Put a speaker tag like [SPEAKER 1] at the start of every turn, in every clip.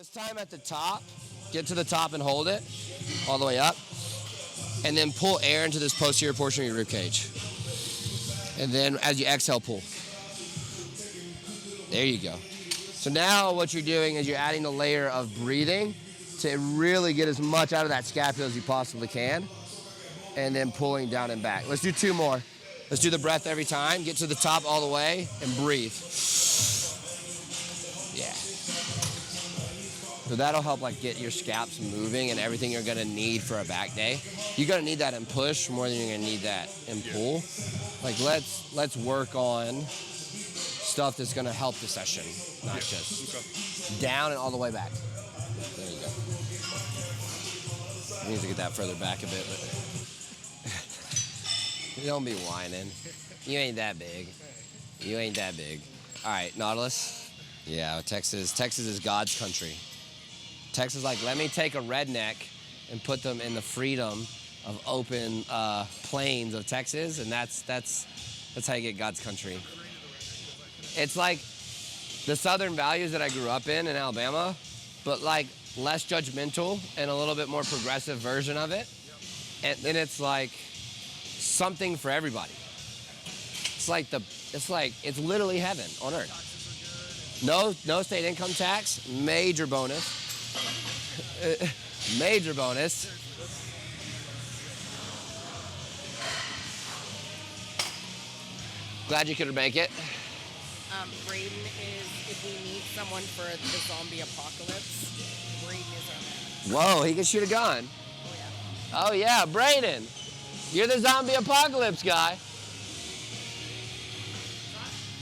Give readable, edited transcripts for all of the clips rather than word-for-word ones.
[SPEAKER 1] This time at the top, get to the top and hold it all the way up. And then pull air into this posterior portion of your rib cage. And then as you exhale, pull. There you go. So now what you're doing is you're adding a layer of breathing to really get as much out of that scapula as you possibly can. And then pulling down and back. Let's do 2 more. Let's do the breath every time. Get to the top all the way and breathe. Yeah. So that'll help like get your scaps moving and everything you're gonna need for a back day. You're gonna need that in push more than you're gonna need that in pull. Like let's work on stuff that's gonna help the session, not just down and all the way back. There you go. I need to get that further back a bit, but don't be whining. You ain't that big. You ain't that big. All right, Nautilus. Yeah, Texas is God's country. Texas is like, let me take a redneck and put them in the freedom of open plains of Texas, and that's how you get God's country. It's like the Southern values that I grew up in Alabama, but like less judgmental and a little bit more progressive version of it. And then it's like something for everybody. It's literally heaven on earth. No state income tax, major bonus. Major bonus. Glad you could make it.
[SPEAKER 2] Braden is, if we need someone for the zombie apocalypse, Braden is our man.
[SPEAKER 1] Whoa, he can shoot a gun.
[SPEAKER 2] Oh yeah.
[SPEAKER 1] Oh yeah, Braden. You're the zombie apocalypse guy.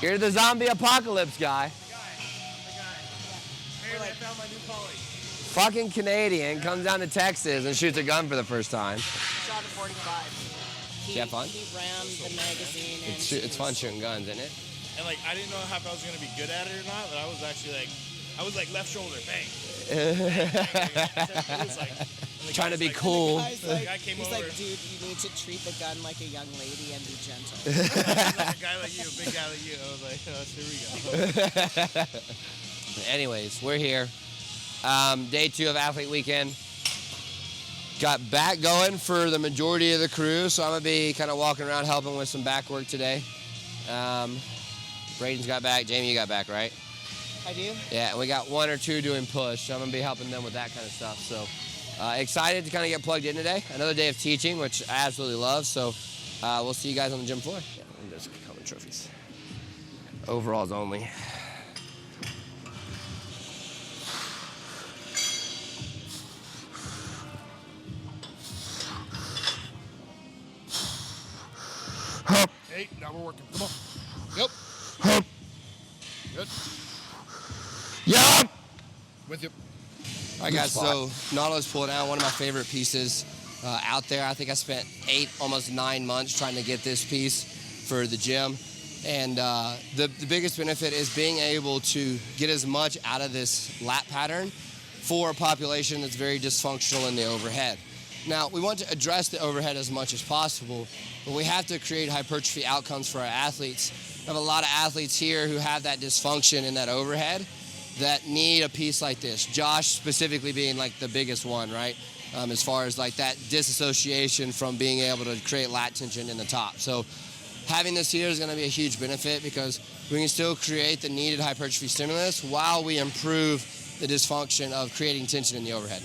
[SPEAKER 1] You're the zombie apocalypse guy.
[SPEAKER 3] The guy. Hey, I found my new poly.
[SPEAKER 1] Fucking Canadian comes down to Texas and shoots a gun for the first time.
[SPEAKER 2] Shot a 45.
[SPEAKER 1] Did you have fun?
[SPEAKER 2] He ran the magazine. And
[SPEAKER 1] It's fun shooting guns, isn't it?
[SPEAKER 3] And like, I didn't know if I was gonna be good at it or not, but I was actually like, left shoulder, bang. It was like,
[SPEAKER 1] Trying to be cool.
[SPEAKER 2] He's
[SPEAKER 3] The guy came
[SPEAKER 2] like,
[SPEAKER 3] over.
[SPEAKER 2] dude, you need to treat the gun like a young lady and be gentle.
[SPEAKER 3] Like a guy like you, a big guy like you. I was like, oh, here we go.
[SPEAKER 1] Anyways, we're here. Day 2 of Athlete Weekend. Got back going for the majority of the crew, so I'm going to be kind of walking around helping with some back work today. Braden's got back. Jamie, you got back, right?
[SPEAKER 2] I do?
[SPEAKER 1] Yeah, and we got 1 or 2 doing push, so I'm going to be helping them with that kind of stuff. So excited to kind of get plugged in today. Another day of teaching, which I absolutely love. So we'll see you guys on the gym floor. Yeah, let me just common trophies. Overalls only.
[SPEAKER 3] Hey, now we're working. Come on. Yep. Good.
[SPEAKER 1] Yeah.
[SPEAKER 3] With you.
[SPEAKER 1] All right, guys, so Nautilus pulling out, one of my favorite pieces out there. I think I spent 8, almost 9 months trying to get this piece for the gym. And the biggest benefit is being able to get as much out of this lat pattern for a population that's very dysfunctional in the overhead. Now, we want to address the overhead as much as possible, but we have to create hypertrophy outcomes for our athletes. We have a lot of athletes here who have that dysfunction in that overhead that need a piece like this. Josh specifically being like the biggest one, right? As far as like that disassociation from being able to create lat tension in the top. So having this here is gonna be a huge benefit because we can still create the needed hypertrophy stimulus while we improve the dysfunction of creating tension in the overhead.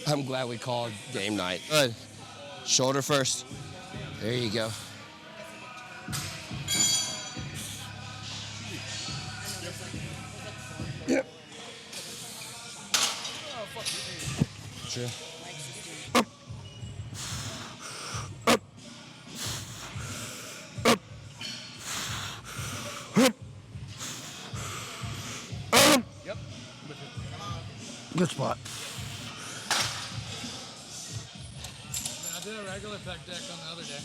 [SPEAKER 1] I'm glad we called game night. Good. Shoulder first. There you go. Yep. Sure.
[SPEAKER 3] Yep.
[SPEAKER 1] Good spot.
[SPEAKER 4] I did a regular pec deck on the other day.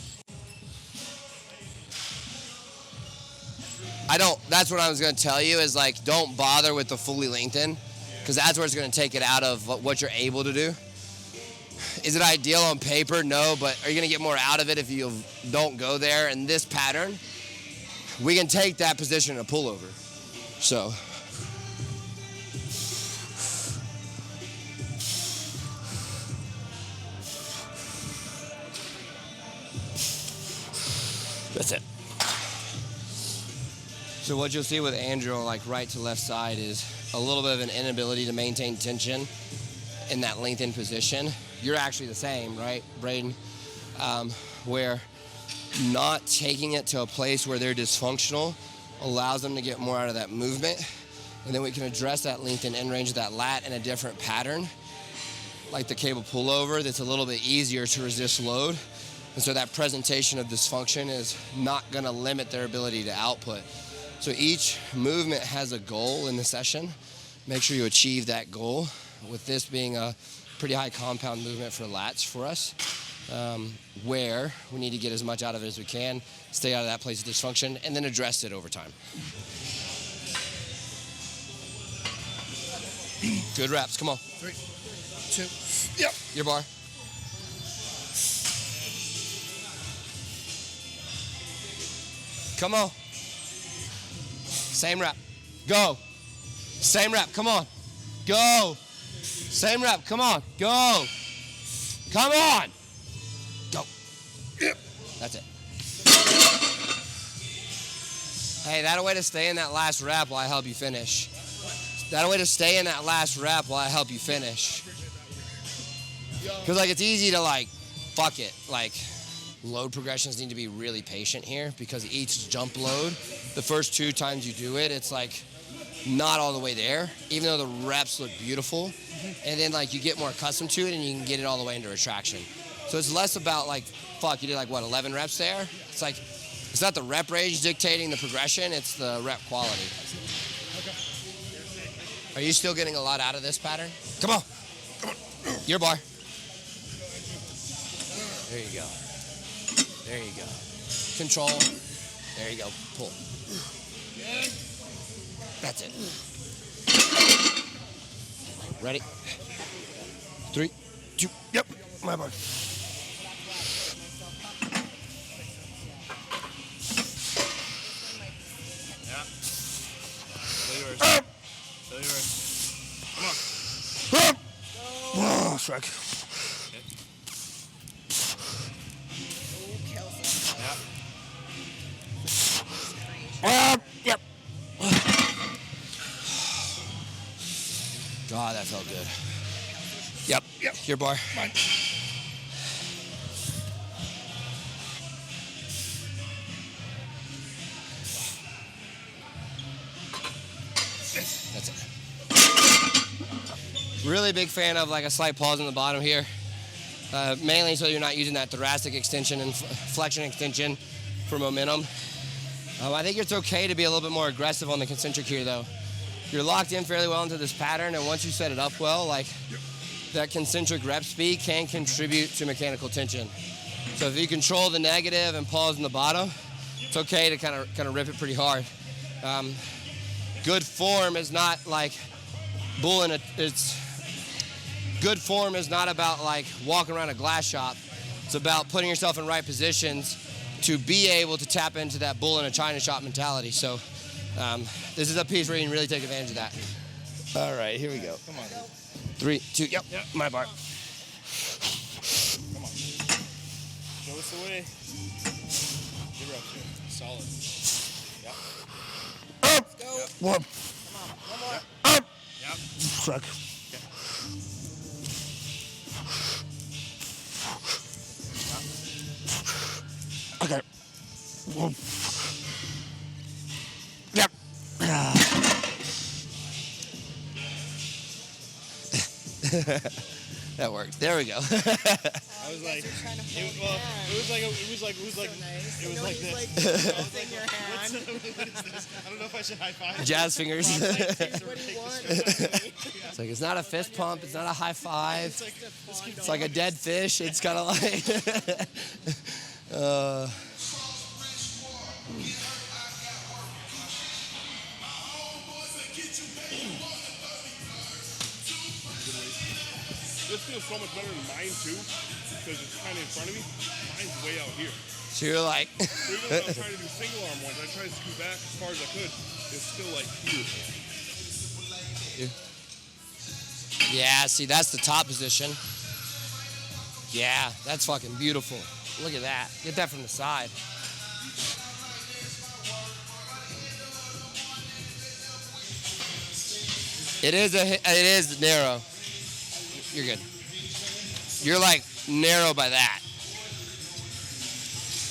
[SPEAKER 1] That's what I was going to tell you is like, don't bother with the fully lengthened because that's where it's going to take it out of what you're able to do. Is it ideal on paper? No, but are you going to get more out of it if you don't go there? And this pattern, we can take that position in a pullover. So. That's it. So what you'll see with Andrew, like right to left side, is a little bit of an inability to maintain tension in that lengthened position. You're actually the same, right, Braden? Where not taking it to a place where they're dysfunctional allows them to get more out of that movement. And then we can address that length and end range of that lat in a different pattern, like the cable pullover, that's a little bit easier to resist load. And so that presentation of dysfunction is not gonna limit their ability to output. So each movement has a goal in the session. Make sure you achieve that goal, with this being a pretty high compound movement for lats for us, where we need to get as much out of it as we can, stay out of that place of dysfunction, and then address it over time. Good reps, come on.
[SPEAKER 3] 3, 2, yep.
[SPEAKER 1] Your bar. Come on. Same rep. Go. Same rep. Come on. Go. Same rep. Come on. Go. Come on. Go.
[SPEAKER 3] Yep.
[SPEAKER 1] That's it. Hey, that way to stay in that last rep while I help you finish. That way to stay in that last rep while I help you finish. Because, like, it's easy to, like, fuck it. Like, load progressions need to be really patient here, because each jump load, the first 2 times you do it, it's like not all the way there, even though the reps look beautiful. And then like you get more accustomed to it and you can get it all the way into retraction. So it's less about like, fuck, you did like what, 11 reps there? It's like, it's not the rep range dictating the progression, it's the rep quality. Are you still getting a lot out of this pattern? Come on. Your bar. There you go. There you go. Control. There you go. Pull. That's it. Ready? 3, 2, yep. My bar.
[SPEAKER 3] Yeah. Still yours. Still yours. Come on.
[SPEAKER 1] Oh, strike. Yep. God, that felt good. Yep. Your bar.
[SPEAKER 3] Mine.
[SPEAKER 1] That's it. Really big fan of like a slight pause in the bottom here. Mainly so you're not using that thoracic extension and flexion extension for momentum. I think it's okay to be a little bit more aggressive on the concentric here though. You're locked in fairly well into this pattern, and once you set it up well, like that concentric rep speed can contribute to mechanical tension. So if you control the negative and pause in the bottom, it's okay to kind of rip it pretty hard. Good form is not like good form is not about like walking around a glass shop. It's about putting yourself in right positions to be able to tap into that bull in a china shop mentality. So this is a piece where you can really take advantage of that. All right, here we go.
[SPEAKER 3] Come on.
[SPEAKER 1] 3, 2, yep. My bar.
[SPEAKER 3] Come on. Show us the way. Good reps here. Solid. Yep.
[SPEAKER 1] Up.
[SPEAKER 2] Go.
[SPEAKER 1] One.
[SPEAKER 2] Come on. One more.
[SPEAKER 1] Up.
[SPEAKER 3] Yep.
[SPEAKER 1] Truck. Okay. One. Yep. That worked. There we go.
[SPEAKER 3] I was like, it was like this.
[SPEAKER 2] In your hand.
[SPEAKER 3] What is this? I don't know if I should high five.
[SPEAKER 1] Jazz fingers.
[SPEAKER 2] What do you want?
[SPEAKER 1] It's like, it's not a fist pump, it's not a high five. It's like a dead fish. It's kind of like
[SPEAKER 3] This feels so much better than mine too, because it's kind of in front of me. Mine's way out here.
[SPEAKER 1] So you're like,
[SPEAKER 3] So even when I was trying to do single arm ones, I tried to scoot back as far as I could. It's still like here.
[SPEAKER 1] yeah, see, that's the top position. Yeah, that's fucking beautiful. Look at that. Get that from the side. It is narrow. You're good. You're like narrow by that.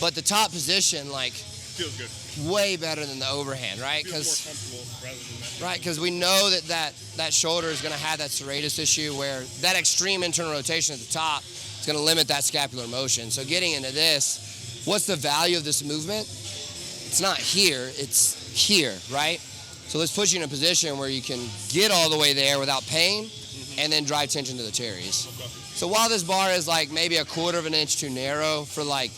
[SPEAKER 1] But the top position, like,
[SPEAKER 3] Feels good.
[SPEAKER 1] way better than the overhand, right?
[SPEAKER 3] Feels more comfortable rather than that.
[SPEAKER 1] Right, because we know that shoulder is going to have that serratus issue where that extreme internal rotation at the top is going to limit that scapular motion. So getting into this, what's the value of this movement? It's not here, it's here, right? So let's put you in a position where you can get all the way there without pain and then drive tension to the teres.
[SPEAKER 3] Okay.
[SPEAKER 1] So while this bar is like maybe 1/4 of an inch too narrow for like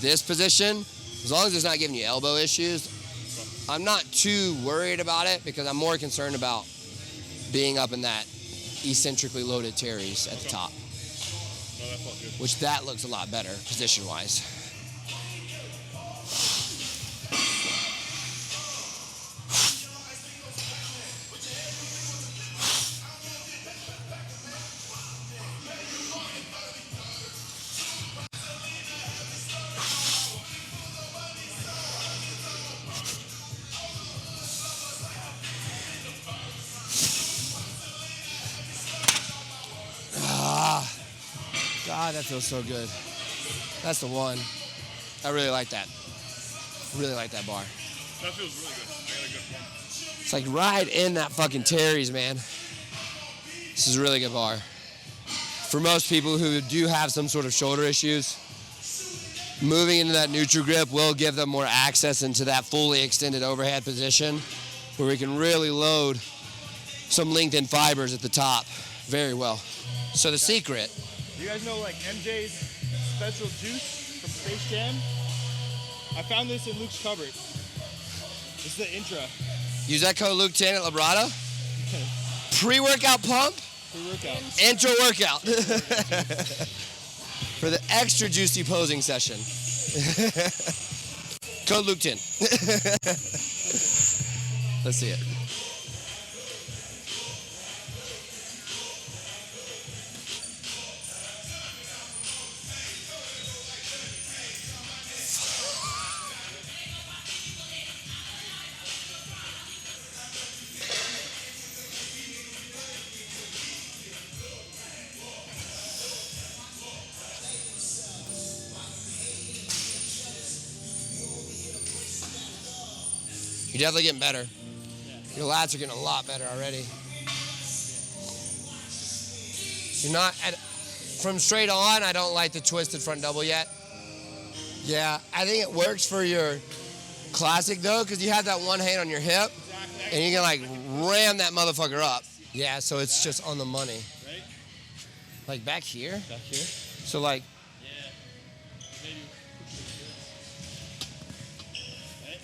[SPEAKER 1] this position, as long as it's not giving you elbow issues, I'm not too worried about it because I'm more concerned about being up in that eccentrically loaded teres at the top,
[SPEAKER 3] No, that felt good.
[SPEAKER 1] which that looks a lot better position-wise. God, that feels so good. That's the one. I really like that. Really like that bar.
[SPEAKER 3] That feels really good. I got a good one.
[SPEAKER 1] It's like right in that fucking teres, man. This is a really good bar. For most people who do have some sort of shoulder issues, moving into that neutral grip will give them more access into that fully extended overhead position where we can really load some lengthened fibers at the top very well. So the secret,
[SPEAKER 3] You guys know like MJ's special juice from Space Jam? I found this in Luke's cupboard. This is the Intra
[SPEAKER 1] use that code Luke 10 at Labrada. Pre-workout pump,
[SPEAKER 3] pre-workout.
[SPEAKER 1] intro workout. For the extra juicy posing session. Code Luke 10. Let's see it. You're definitely getting better. Your lats are getting a lot better already. You're not from straight on. I don't like the twisted front double yet. Yeah, I think it works for your classic though, because you have that one hand on your hip, and you can like ram that motherfucker up. Yeah, so it's just on the money.
[SPEAKER 3] Right?
[SPEAKER 1] Like back here.
[SPEAKER 3] Back here?
[SPEAKER 1] So like,
[SPEAKER 3] Yeah. Maybe. Right?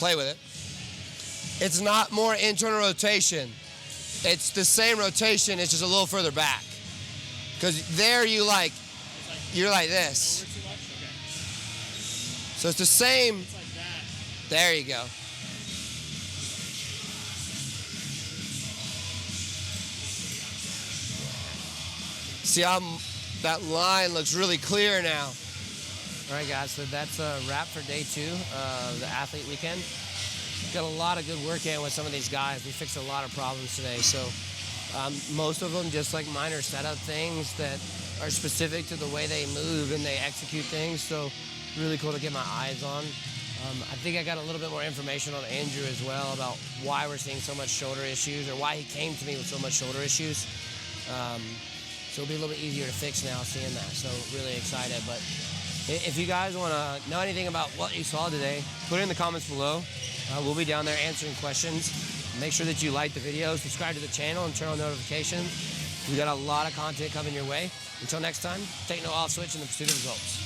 [SPEAKER 1] play with it. It's not more internal rotation. It's the same rotation, it's just a little further back. Because there you're like this.
[SPEAKER 3] Over too much? Okay.
[SPEAKER 1] So it's the same.
[SPEAKER 3] It's like that.
[SPEAKER 1] There you go. See how that line looks really clear now. All right, guys, so that's a wrap for day 2 of the athlete weekend. Got a lot of good work in with some of these guys. We fixed a lot of problems today. So most of them just like minor setup things that are specific to the way they move and they execute things. So really cool to get my eyes on. I think I got a little bit more information on Andrew as well about why we're seeing so much shoulder issues or why he came to me with so much shoulder issues. So it'll be a little bit easier to fix now seeing that. So really excited. But if you guys want to know anything about what you saw today, put it in the comments below. We'll be down there answering questions. Make sure that you like the video, subscribe to the channel, and turn on notifications. We got a lot of content coming your way. Until next time, take no off switch in the pursuit of results.